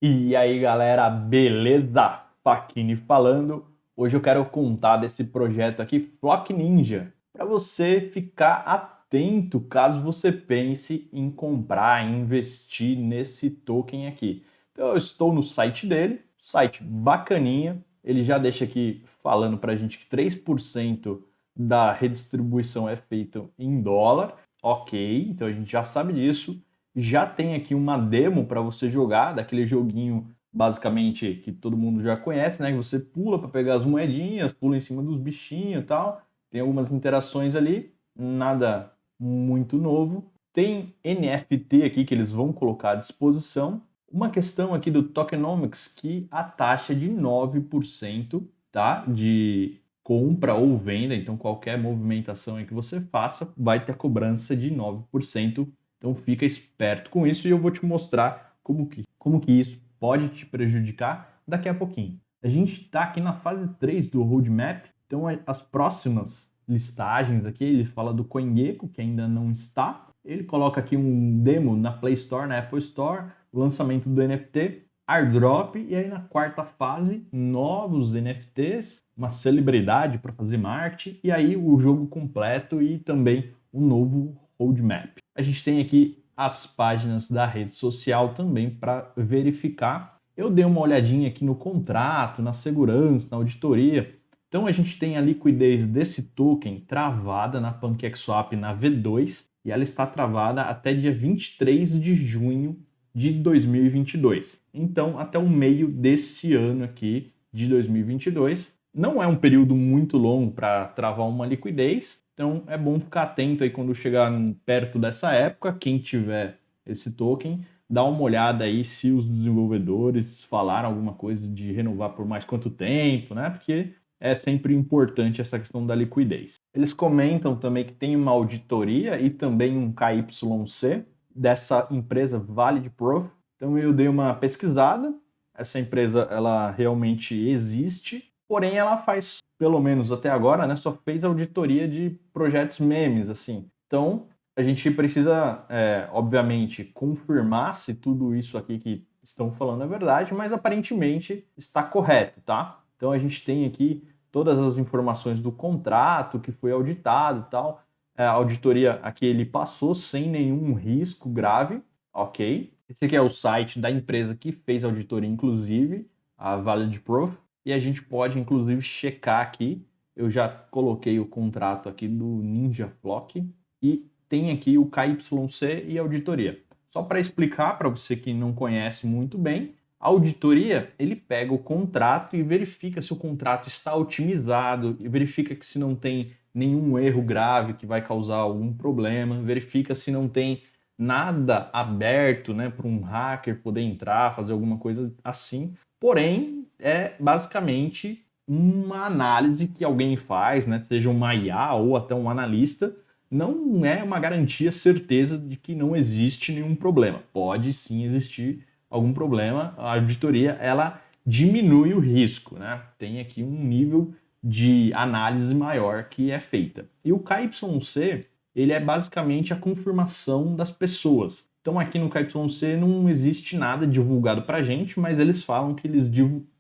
E aí galera, beleza? Facchini falando. Hoje eu quero contar desse projeto aqui, Flock Ninja, para você ficar atento caso você pense em comprar, em investir nesse token aqui. Então eu estou no site dele, site bacaninha, ele já deixa aqui falando para a gente que 3% da redistribuição é feito em dólar. Ok, então a gente já sabe disso. Já tem aqui uma demo para você jogar, daquele joguinho basicamente que todo mundo já conhece, né? Que você pula para pegar as moedinhas, pula em cima dos bichinhos e tal. Tem algumas interações ali, nada muito novo. Tem NFT aqui que eles vão colocar à disposição. Uma questão aqui do Tokenomics que a taxa de 9%, tá? De compra ou venda, então qualquer movimentação aí que você faça vai ter a cobrança de 9%. Então fica esperto com isso e eu vou te mostrar como que isso pode te prejudicar daqui a pouquinho. A gente está aqui na fase 3 do roadmap, então as próximas listagens aqui, ele fala do CoinGecko, que ainda não está. Ele coloca aqui um demo na Play Store, na Apple Store, o lançamento do NFT, airdrop, e aí na quarta fase, novos NFTs, uma celebridade para fazer marketing, e aí o jogo completo e também um novo roadmap. A gente tem aqui as páginas da rede social também para verificar. Eu dei uma olhadinha aqui no contrato, na segurança, na auditoria. Então a gente tem a liquidez desse token travada na PancakeSwap na V2 e ela está travada até dia 23 de junho de 2022. Então até o meio desse ano aqui de 2022. Não é um período muito longo para travar uma liquidez, então é bom ficar atento aí quando chegar perto dessa época, quem tiver esse token, dá uma olhada aí se os desenvolvedores falaram alguma coisa de renovar por mais quanto tempo, né? Porque é sempre importante essa questão da liquidez. Eles comentam também que tem uma auditoria e também um KYC dessa empresa Valid Proof. Então eu dei uma pesquisada, essa empresa ela realmente existe, porém ela faz, pelo menos até agora, né, só fez auditoria de projetos memes, assim. Então a gente precisa, obviamente, confirmar se tudo isso aqui que estão falando é verdade, mas aparentemente está correto, tá? Então a gente tem aqui todas as informações do contrato que foi auditado e tal. A auditoria aqui ele passou sem nenhum risco grave, ok? Esse aqui é o site da empresa que fez a auditoria, inclusive, a Valid Proof, e a gente pode, inclusive, checar aqui. Eu já coloquei o contrato aqui do Ninja Flock e tem aqui o KYC e auditoria. Só para explicar para você que não conhece muito bem, a auditoria, ele pega o contrato e verifica se o contrato está otimizado, e verifica que se não tem nenhum erro grave que vai causar algum problema, verifica se não tem nada aberto, né, para um hacker poder entrar, fazer alguma coisa assim. Porém, é basicamente uma análise que alguém faz, né, seja uma IA ou até um analista, não é uma garantia, certeza de que não existe nenhum problema. Pode sim existir algum problema. A auditoria ela diminui o risco, né? Tem aqui um nível de análise maior que é feita. E o KYC ele é basicamente a confirmação das pessoas. Então aqui no KYC não existe nada divulgado para a gente, mas eles falam que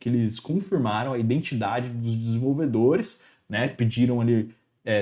eles confirmaram a identidade dos desenvolvedores, né? Pediram ali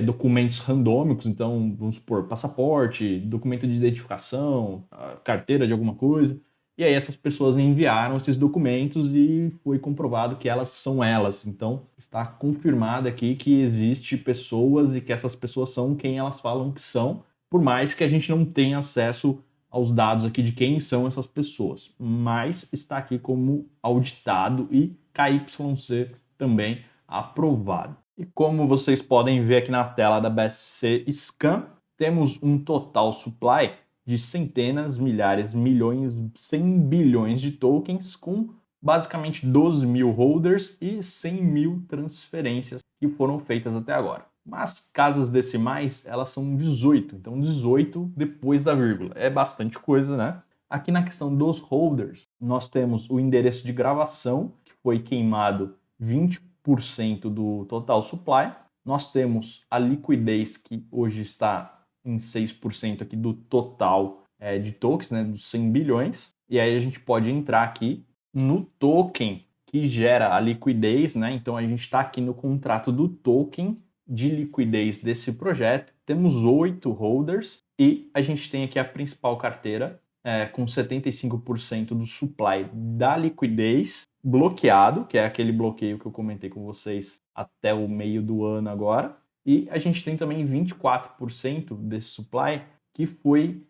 documentos randômicos, então vamos supor passaporte, documento de identificação, carteira de alguma coisa. E aí essas pessoas enviaram esses documentos e foi comprovado que elas são elas. Então está confirmado aqui que existe pessoas e que essas pessoas são quem elas falam que são, por mais que a gente não tenha acesso aos dados aqui de quem são essas pessoas. Mas está aqui como auditado e KYC também aprovado. E como vocês podem ver aqui na tela da BSC Scan, temos um total supply de centenas, milhares, milhões, 100 bilhões de tokens com basicamente 12 mil holders e 100 mil transferências que foram feitas até agora. Mas casas decimais, elas são 18, então 18 depois da vírgula. É bastante coisa, né? Aqui na questão dos holders, nós temos o endereço de gravação, que foi queimado 20% do total supply. Nós temos a liquidez, que hoje está em 6% aqui do total de tokens, né, dos 100 bilhões. E aí a gente pode entrar aqui no token que gera a liquidez, né? Então a gente está aqui no contrato do token de liquidez desse projeto. Temos 8 holders e a gente tem aqui a principal carteira com 75% do supply da liquidez bloqueado, que é aquele bloqueio que eu comentei com vocês até o meio do ano agora. E a gente tem também 24% desse supply que foi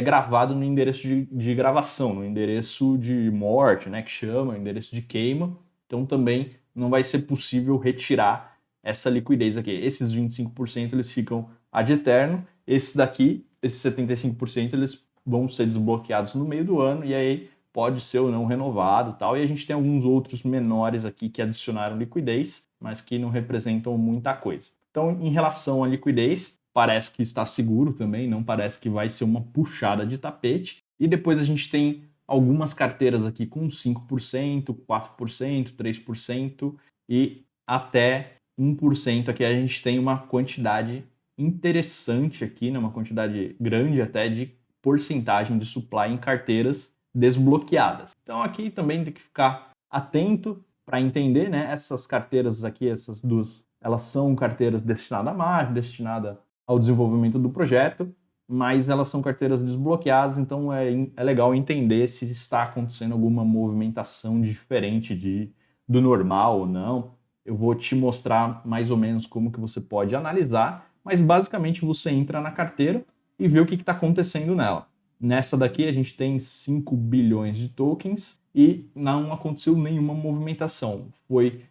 gravado no endereço de gravação, no endereço de morte, né, que chama, o endereço de queima. Então também não vai ser possível retirar essa liquidez aqui. Esses 25% eles ficam ad eterno, esses daqui, esses 75%, eles vão ser desbloqueados no meio do ano e aí pode ser ou não renovado, tal. E a gente tem alguns outros menores aqui que adicionaram liquidez, mas que não representam muita coisa. Então, em relação à liquidez, parece que está seguro também, não parece que vai ser uma puxada de tapete. E depois a gente tem algumas carteiras aqui com 5%, 4%, 3% e até 1%. Aqui a gente tem uma quantidade interessante aqui, né? Uma quantidade grande até de porcentagem de supply em carteiras desbloqueadas. Então aqui também tem que ficar atento para entender, né? Essas carteiras aqui, essas duas, elas são carteiras destinadas à margem, destinadas ao desenvolvimento do projeto, mas elas são carteiras desbloqueadas, então é legal entender se está acontecendo alguma movimentação diferente do normal ou não. Eu vou te mostrar mais ou menos como que você pode analisar, mas basicamente você entra na carteira e vê o que está acontecendo nela. Nessa daqui a gente tem 5 bilhões de tokens e não aconteceu nenhuma movimentação. Foi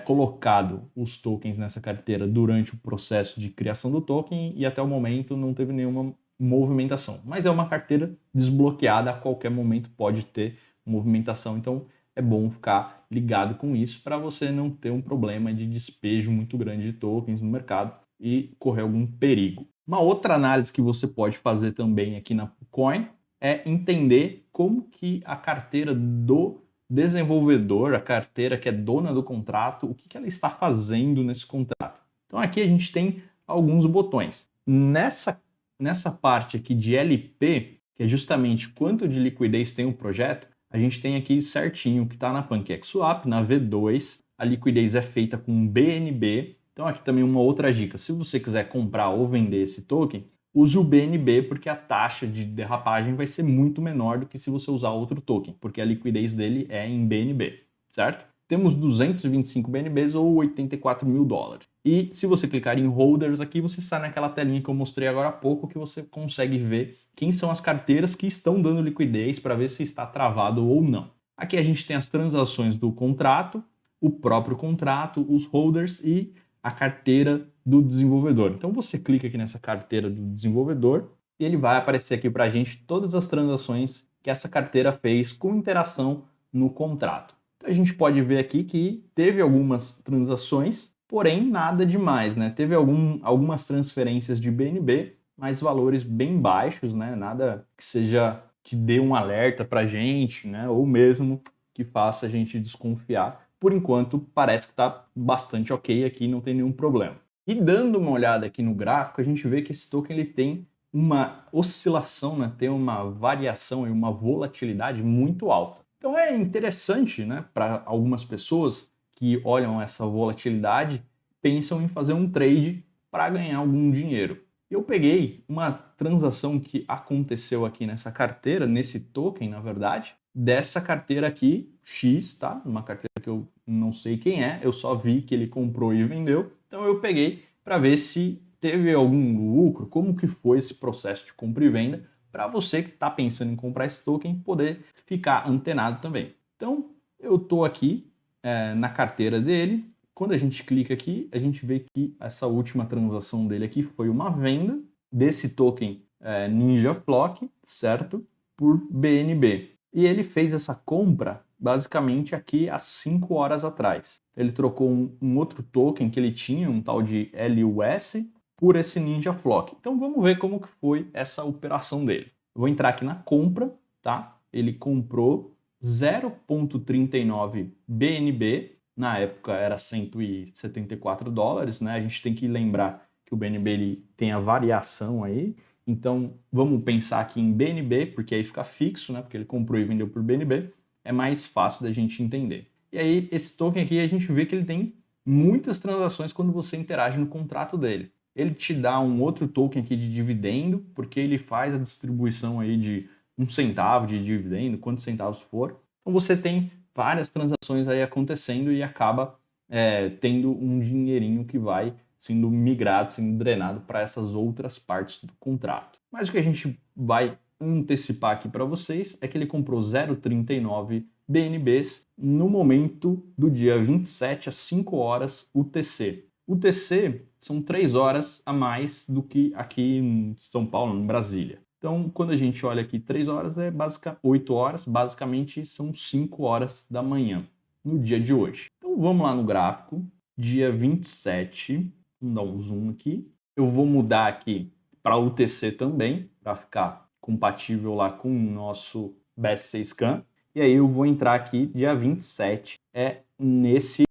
colocado os tokens nessa carteira durante o processo de criação do token e até o momento não teve nenhuma movimentação. Mas é uma carteira desbloqueada, a qualquer momento pode ter movimentação, então é bom ficar ligado com isso para você não ter um problema de despejo muito grande de tokens no mercado e correr algum perigo. Uma outra análise que você pode fazer também aqui na Coin é entender como que a carteira do desenvolvedor, a carteira que é dona do contrato, o que ela está fazendo nesse contrato. Então aqui a gente tem alguns botões. Nessa parte aqui de LP, que é justamente quanto de liquidez tem o projeto, a gente tem aqui certinho que está na PancakeSwap, na V2, a liquidez é feita com BNB. Então aqui também uma outra dica, se você quiser comprar ou vender esse token, use o BNB porque a taxa de derrapagem vai ser muito menor do que se você usar outro token, porque a liquidez dele é em BNB, certo? Temos 225 BNBs ou 84 mil dólares. E se você clicar em Holders aqui, você sai naquela telinha que eu mostrei agora há pouco, que você consegue ver quem são as carteiras que estão dando liquidez para ver se está travado ou não. Aqui a gente tem as transações do contrato, o próprio contrato, os holders e a carteira do desenvolvedor. Então você clica aqui nessa carteira do desenvolvedor e ele vai aparecer aqui para a gente todas as transações que essa carteira fez com interação no contrato. Então a gente pode ver aqui que teve algumas transações, porém nada demais, né? Teve algumas transferências de BNB, mas valores bem baixos, né? Nada que seja que dê um alerta para a gente, né? Ou mesmo que faça a gente desconfiar. Por enquanto, parece que está bastante ok aqui, não tem nenhum problema. E dando uma olhada aqui no gráfico, a gente vê que esse token ele tem uma oscilação, né? Tem uma variação e uma volatilidade muito alta. Então é interessante, né, para algumas pessoas que olham essa volatilidade, pensam em fazer um trade para ganhar algum dinheiro. Eu peguei uma transação que aconteceu aqui nessa carteira, nesse token, na verdade, dessa carteira aqui, X, tá? Uma carteira que eu não sei quem é, eu só vi que ele comprou e vendeu, então eu peguei para ver se teve algum lucro, como que foi esse processo de compra e venda, para você que está pensando em comprar esse token poder ficar antenado também. Então, eu estou aqui na carteira dele. Quando a gente clica aqui, a gente vê que essa última transação dele aqui foi uma venda desse token Ninja Flock, certo? Por BNB. E ele fez essa compra basicamente aqui há 5 horas atrás. Ele trocou um outro token que ele tinha, um tal de LUS, por esse Ninja Flock. Então vamos ver como que foi essa operação dele. Eu vou entrar aqui na compra, tá? Ele comprou 0,39 BNB, na época era 174 dólares, né? A gente tem que lembrar que o BNB ele tem a variação aí, então vamos pensar aqui em BNB, porque aí fica fixo, né? Porque ele comprou e vendeu por BNB. é mais fácil da gente entender. E aí, esse token aqui, a gente vê que ele tem muitas transações quando você interage no contrato dele. Ele te dá um outro token aqui de dividendo, porque ele faz a distribuição aí de 1 centavo de dividendo, quantos centavos for. Então você tem várias transações aí acontecendo e acaba tendo um dinheirinho que vai sendo migrado, sendo drenado para essas outras partes do contrato. Mas o que a gente vai antecipar aqui para vocês é que ele comprou 0,39 BNBs no momento do dia 27 às 5 horas UTC. UTC são 3 horas a mais do que aqui em São Paulo, em Brasília. Então, quando a gente olha aqui 3 horas, 8 horas, basicamente são 5 horas da manhã no dia de hoje. Então, vamos lá no gráfico, dia 27, vamos dar um zoom aqui. Eu vou mudar aqui para UTC também, para ficar compatível lá com o nosso BSC Scan. E aí eu vou entrar aqui, dia 27, nesse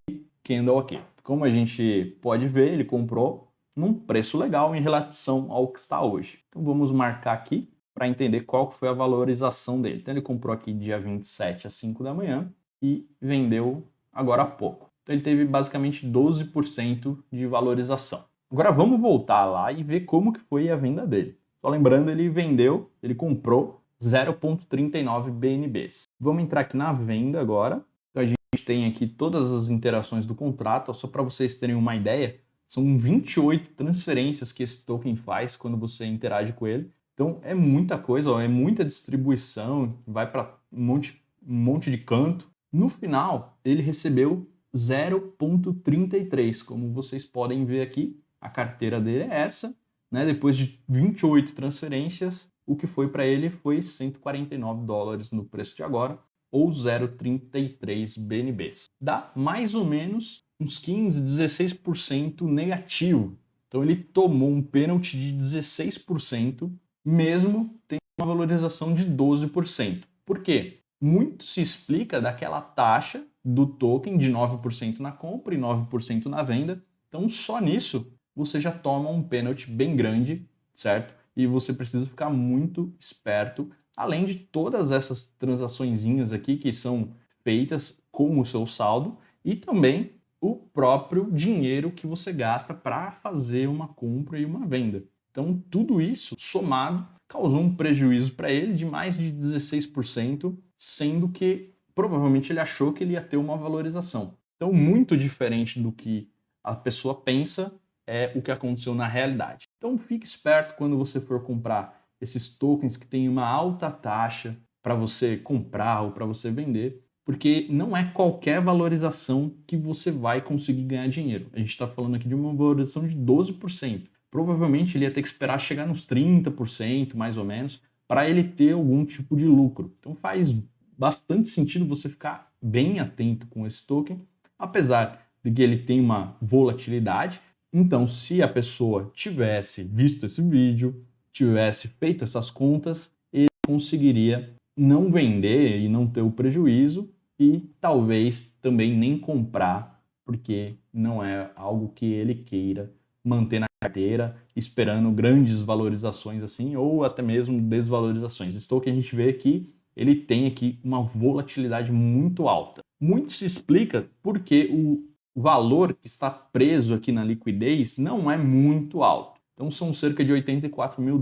candle aqui. Como a gente pode ver, ele comprou num preço legal em relação ao que está hoje. Então vamos marcar aqui para entender qual foi a valorização dele. Então ele comprou aqui dia 27 às 5 da manhã e vendeu agora há pouco. Então ele teve basicamente 12% de valorização. Agora vamos voltar lá e ver como que foi a venda dele. Só lembrando, ele comprou 0,39 BNBs. Vamos entrar aqui na venda agora. Então a gente tem aqui todas as interações do contrato, só para vocês terem uma ideia, são 28 transferências que esse token faz quando você interage com ele. Então é muita coisa, é muita distribuição, vai para um monte de canto. No final, ele recebeu 0,33, como vocês podem ver aqui, a carteira dele é essa, né? Depois de 28 transferências, o que foi para ele foi $149 no preço de agora, ou 0,33 BNBs. Dá mais ou menos uns 15, 16% negativo. Então ele tomou um pênalti de 16%, mesmo tendo uma valorização de 12%. Por quê? Muito se explica daquela taxa do token de 9% na compra e 9% na venda. Então só nisso você já toma um pênalti bem grande, certo? E você precisa ficar muito esperto, além de todas essas transaçõezinhas aqui que são feitas com o seu saldo e também o próprio dinheiro que você gasta para fazer uma compra e uma venda. Então tudo isso somado causou um prejuízo para ele de mais de 16%, sendo que provavelmente ele achou que ele ia ter uma valorização. Então muito diferente do que a pessoa pensa é o que aconteceu na realidade. Então fique esperto quando você for comprar esses tokens que têm uma alta taxa para você comprar ou para você vender, porque não é qualquer valorização que você vai conseguir ganhar dinheiro. A gente está falando aqui de uma valorização de 12%. Provavelmente ele ia ter que esperar chegar nos 30%, mais ou menos, para ele ter algum tipo de lucro. Então faz bastante sentido você ficar bem atento com esse token, apesar de que ele tem uma volatilidade. Então, se a pessoa tivesse visto esse vídeo, tivesse feito essas contas, ele conseguiria não vender e não ter o prejuízo e talvez também nem comprar, porque não é algo que ele queira manter na carteira, esperando grandes valorizações assim, ou até mesmo desvalorizações. Esse token a gente vê que ele tem aqui uma volatilidade muito alta. Muito se explica porque o valor que está preso aqui na liquidez não é muito alto. Então são cerca de $84 mil.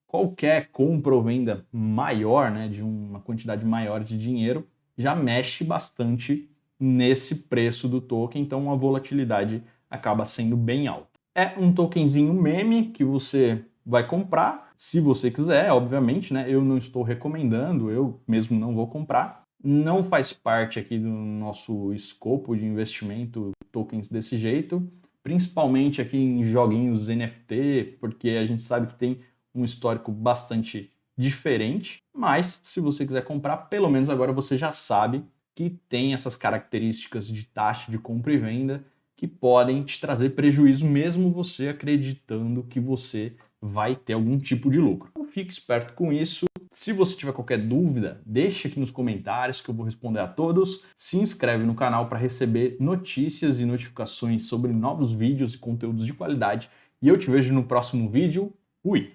Qualquer compra ou venda maior, né, de uma quantidade maior de dinheiro, já mexe bastante nesse preço do token, então a volatilidade acaba sendo bem alta. É um tokenzinho meme que você vai comprar, se você quiser, obviamente, né? Eu não estou recomendando, eu mesmo não vou comprar. Não faz parte aqui do nosso escopo de investimento tokens desse jeito, principalmente aqui em joguinhos NFT, porque a gente sabe que tem um histórico bastante diferente, mas se você quiser comprar, pelo menos agora você já sabe que tem essas características de taxa de compra e venda que podem te trazer prejuízo mesmo você acreditando que você vai ter algum tipo de lucro. Então fique esperto com isso. Se você tiver qualquer dúvida, deixe aqui nos comentários que eu vou responder a todos. Se inscreve no canal para receber notícias e notificações sobre novos vídeos e conteúdos de qualidade. E eu te vejo no próximo vídeo. Fui!